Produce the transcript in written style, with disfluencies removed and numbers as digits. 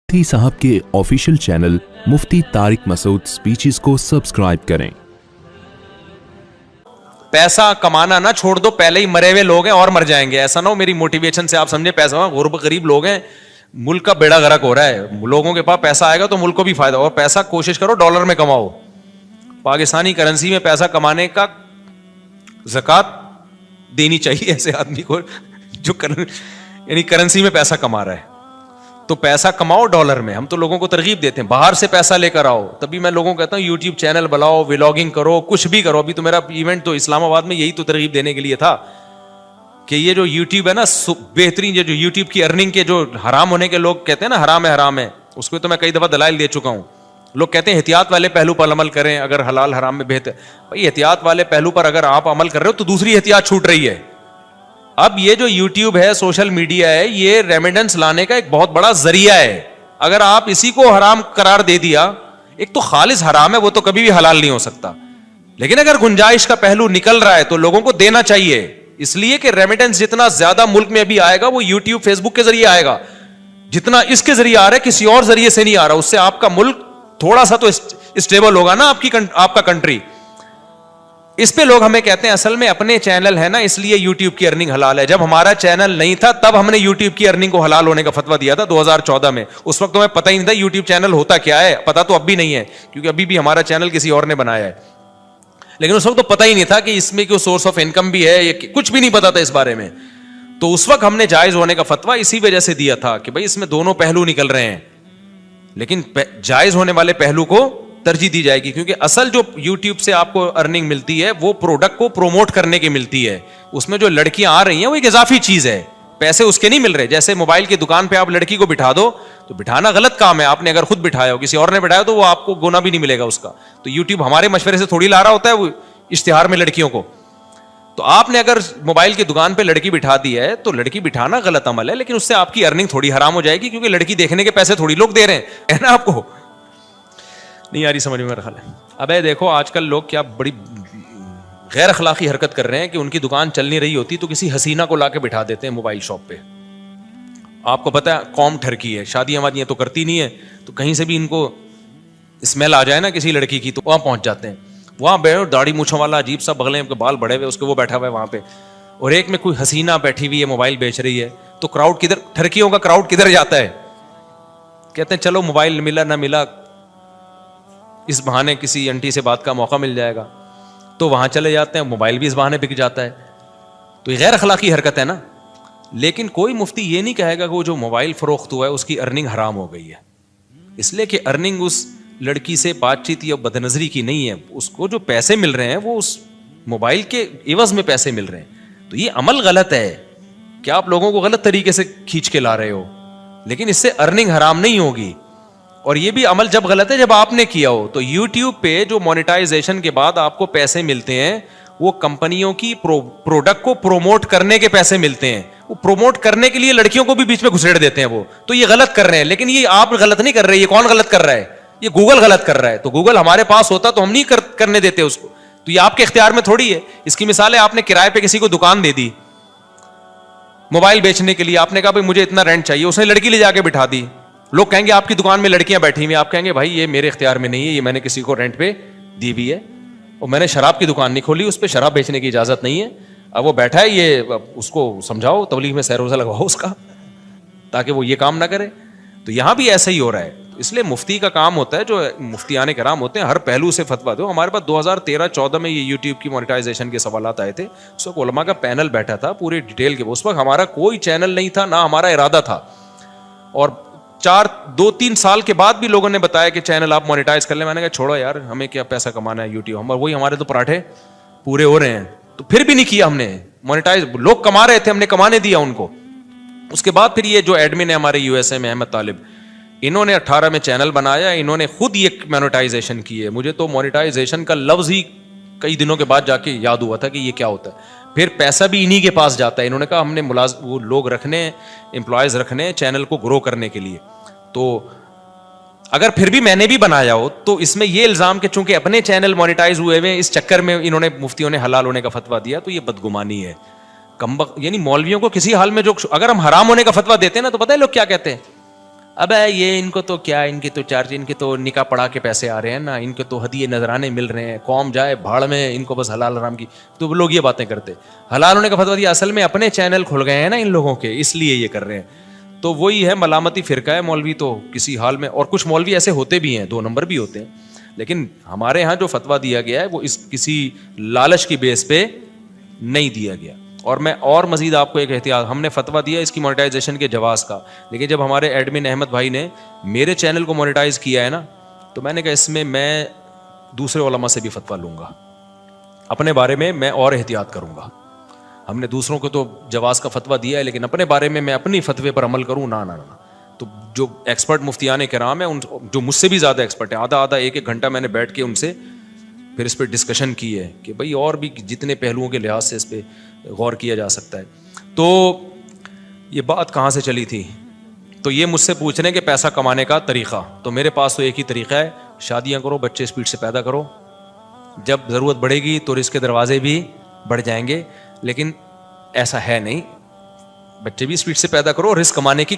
मुफ्ती साहब के official channel मुफ्ती Tariq Masood speeches को सब्सक्राइब करें। पैसा कमाना ना छोड़ दो, पहले ही मरे हुए लोग हैं और मर जाएंगे। ऐसा ना हो मेरी मोटिवेशन से आप समझे पैसा गुरब गरीब लोग हैं, मुल्क का बेड़ा गर्क हो रहा है। लोगों के पास पैसा आएगा तो मुल्क को भी फायदा, और पैसा कोशिश करो डॉलर में कमाओ। पाकिस्तानी करेंसी में पैसा कमाने का ज़कात देनी चाहिए ऐसे आदमी को जो यानी करेंसी में पैसा कमा रहा है। तो पैसा कमाओ डॉलर में। हम तो लोगों को तरगीब देते हैं बाहर से पैसा लेकर आओ, तभी मैं लोगों को कहता हूँ यूट्यूब चैनल बनाओ, व्लॉगिंग करो, कुछ भी करो। अभी तो मेरा इवेंट तो इस्लामाबाद में यही तो तरगीब देने के लिए था कि ये जो यूट्यूब है ना, बेहतरीन ये जो यूट्यूब की अर्निंग के जो हराम होने के लोग कहते हैं ना हराम है, उसको तो मैं कई दफा दलाइल दे चुका हूँ। लोग कहते हैं एहतियात वाले पहलू पर अमल करें, अगर हलाल हराम में बेहतर। भाई एहतियात वाले पहलू पर अगर आप अमल कर रहे हो तो दूसरी एहतियात छूट रही है। अब ये जो यूट्यूब है, सोशल मीडिया है, ये रेमिडेंस लाने का एक बहुत बड़ा जरिया है। अगर आप इसी को हराम करार दे दिया, एक तो खालिस हराम है, वो तो कभी भी हलाल नहीं हो सकता, लेकिन अगर गुंजाइश का पहलू निकल रहा है तो लोगों को देना चाहिए। इसलिए कि रेमिडेंस जितना ज्यादा मुल्क में अभी आएगा वो यूट्यूब फेसबुक के जरिए आएगा। जितना इसके जरिए आ रहा है किसी और जरिए से नहीं आ रहा। उससे आपका मुल्क थोड़ा सा तो स्टेबल होगा ना, आपका कंट्री। इस पे लोग हमें कहते हैं असल में अपने चैनल है ना इसलिए यूट्यूब की अर्निंग हलाल है। जब हमारा चैनल नहीं था तब हमने यूट्यूब की अर्निंग को हलाल होने का फतवा दिया था 2014 में। उस वक्त तो मैं पता ही नहीं था यूट्यूब चैनल होता क्या है, पता तो अब भी नहीं है क्योंकि अभी भी हमारा चैनल किसी और ने बनाया है, लेकिन उस वक्त तो पता ही नहीं था कि इसमें कोई सोर्स ऑफ इनकम भी है, कुछ भी नहीं पता था इस बारे में। तो उस वक्त हमने जायज होने का फतवा इसी वजह से दिया था कि भाई इसमें दोनों पहलू निकल रहे हैं, लेकिन जायज होने वाले पहलू को तरजीह दी जाएगी, क्योंकि असल जो यूट्यूब से आपको अर्निंग मिलती है वो प्रोडक्ट को प्रोमोट करने की मिलती है। उसमें जो लड़कियां आ रही हैं वो एक इजाफी चीज है, पैसे उसके नहीं मिल रहे। जैसे मोबाइल की दुकान पे आप लड़की को बिठा दो तो बिठाना गलत काम है, आपने अगर खुद बिठाया हो, किसी और ने बिठाया तो वो आपको गुना भी नहीं मिलेगा उसका। तो यूट्यूब हमारे मशवरे से थोड़ी ला रहा होता है वो इश्तिहार में लड़कियों को। तो आपने अगर मोबाइल की दुकान पे लड़की बिठा दी है तो लड़की बिठाना गलत अमल है, लेकिन उससे आपकी अर्निंग थोड़ी हराम हो जाएगी, क्योंकि लड़की देखने के पैसे थोड़ी लोग दे रहे हैं, है ना। आपको नहीं आ रही समझ में मेरा ख्याल है। अबे देखो आजकल लोग क्या बड़ी गैर अखलाकी हरकत कर रहे हैं कि उनकी दुकान चल नहीं रही होती तो किसी हसीना को लाके बिठा देते हैं मोबाइल शॉप पे। आपको पता है कौम ठरकी है, शादियां वादियां तो करती नहीं है, तो कहीं से भी इनको स्मेल आ जाए ना किसी लड़की की तो वहां पहुंच जाते हैं। वहां बैठो दाढ़ी मूछों वाला अजीब सा बगले के बाल बड़े हुए उसके वो बैठा हुआ है वहां पे, और एक में कोई हसीना बैठी हुई है मोबाइल बेच रही है, तो क्राउड किधर, ठरकियों का क्राउड किधर जाता है। कहते हैं चलो मोबाइल मिला ना मिला, इस बहाने किसी आंटी से बात का मौका मिल जाएगा, तो वहां चले जाते हैं, मोबाइल भी इस बहाने बिक जाता है। तो ये गैर अखलाकी हरकत है ना। लेकिन कोई मुफ्ती ये नहीं कहेगा कि वो जो मोबाइल फरोख्त हुआ है उसकी अर्निंग हराम हो गई है, इसलिए कि अर्निंग उस लड़की से बातचीत या बदनजरी की नहीं है। उसको जो पैसे मिल रहे हैं वो उस मोबाइल के एवज में पैसे मिल रहे हैं। तो ये अमल गलत है कि आप लोगों को गलत तरीके से खींच के ला रहे हो, लेकिन इससे अर्निंग हराम नहीं होगी। और ये भी अमल जब गलत है जब आपने किया हो। तो YouTube पे जो मोनेटाइजेशन के बाद आपको पैसे मिलते हैं वो कंपनियों की प्रोडक्ट को प्रोमोट करने के पैसे मिलते हैं। वो प्रोमोट करने के लिए लड़कियों को भी बीच में घुसेड़ देते हैं वो, तो ये गलत कर रहे हैं। लेकिन ये आप गलत नहीं कर रहे, ये कौन गलत कर रहा है, ये गूगल गलत कर रहा है। तो गूगल हमारे पास होता तो हम नहीं करने देते उसको, तो ये आपके इख्तियार में थोड़ी है। इसकी मिसाल है आपने किराए पे किसी को दुकान दे दी मोबाइल बेचने के लिए, आपने कहा भाई मुझे इतना रेंट चाहिए, उसने लड़की ले जाके बिठा दी। लोग कहेंगे आपकी दुकान में लड़कियां बैठी हुई, आप कहेंगे भाई ये मेरे इख्तियार में नहीं है, ये मैंने किसी को रेंट पे दी हुई है, और मैंने शराब की दुकान नहीं खोली, उस पर शराब बेचने की इजाजत नहीं है। अब वो बैठा है, ये उसको समझाओ, तबलीग में सैरोजा लगवाओ उसका, ताकि वो ये काम ना करे। तो यहां भी ऐसा ही हो रहा है। इसलिए मुफ्ती का काम होता है, जो मुफ्तियाने कराम होते हैं, हर पहलू से फतवा दो। हमारे पास 2013-14 में ये यूट्यूब की मोनेटाइजेशन के सवालात आए थे, उस वक्त उलमा का पैनल बैठा था पूरी डिटेल के। उस वक्त हमारा कोई चैनल नहीं था, ना हमारा इरादा था, और 2-3 साल के बाद भी लोगों ने बताया कि चैनल आप मोनेटाइज कर ले। मैंने कहा छोड़ो यार, हमें क्या पैसा कमाना है यूट्यूब, हम वही हमारे तो पराठे पूरे हो रहे हैं। तो फिर भी नहीं किया हमने मोनेटाइज, लोग कमा रहे थे, हमने कमाने दिया उनको। उसके बाद फिर ये जो एडमिन है हमारे यूएसए में अहमद तालिब, इन्होंने 18 में चैनल बनाया, इन्होंने खुद ये मोनेटाइजेशन की है। मुझे तो मोनेटाइजेशन का लफ्ज ही कई दिनों के बाद जाके याद हुआ था कि ये क्या होता है। फिर पैसा भी इन्हीं के पास जाता है। इन्होंने कहा हमने वो लोग रखने, एम्प्लॉयज रखने चैनल को ग्रो करने के लिए। तो अगर फिर भी मैंने भी बनाया हो तो इसमें ये इल्जाम कि चूंकि अपने चैनल मोनेटाइज हुए हुए इस चक्कर में इन्होंने मुफ्तियों ने हलाल होने का फतवा दिया, तो ये बदगुमानी है। यानी मौलवियों को किसी हाल में जो, अगर हम हराम होने का फतवा देते हैं ना तो पता है लोग क्या कहते हैं, اب یہ ان کو تو کیا, ان کے تو چارج, ان کے تو نکاح پڑھا کے پیسے آ رہے ہیں نا, ان کے تو ہدیے نذرانے مل رہے ہیں, قوم جائے بھاڑ میں, ان کو بس حلال حرام کی. تو لوگ یہ باتیں کرتے. حلال ہونے کا فتویٰ دیا, اصل میں اپنے چینل کھل گئے ہیں نا ان لوگوں کے, اس لیے یہ کر رہے ہیں. تو وہی ہے ملامتی فرقہ ہے مولوی تو کسی حال میں. اور کچھ مولوی ایسے ہوتے بھی ہیں, 2 نمبر بھی ہوتے ہیں, لیکن ہمارے ہاں جو فتویٰ دیا گیا ہے وہ اس کسی لالچ کی بیس پہ نہیں دیا گیا. اور میں اور مزید آپ کو ایک احتیاط, ہم نے فتویٰ دیا اس کی مونیٹائزیشن کے جواز کا, لیکن جب ہمارے ایڈمن احمد بھائی نے میرے چینل کو مونیٹائز کیا ہے نا, تو میں نے کہا اس میں دوسرے علماء سے بھی فتویٰ لوں گا, اپنے بارے میں اور احتیاط کروں گا. ہم نے دوسروں کو تو جواز کا فتویٰ دیا ہے, لیکن اپنے بارے میں اپنی فتوے پر عمل کروں نہ. تو جو ایکسپرٹ مفتیان کرام ہیں, جو مجھ سے بھی زیادہ ایکسپرٹ ہیں, آدھا 1-1 گھنٹہ میں نے بیٹھ کے ان سے پھر اس پہ ڈسکشن کی ہے کہ بھائی اور بھی جتنے پہلوؤں کے لحاظ سے اس پہ غور کیا جا سکتا ہے. تو یہ بات کہاں سے چلی تھی؟ تو یہ مجھ سے پوچھ رہے ہیں کہ پیسہ کمانے کا طریقہ. تو میرے پاس تو ایک ہی طریقہ ہے, شادیاں کرو, بچے اسپیڈ سے پیدا کرو, جب ضرورت بڑھے گی تو رزق کے دروازے بھی بڑھ جائیں گے. لیکن ایسا ہے نہیں, بچے بھی اسپیڈ سے پیدا کرو, رزق کمانے کی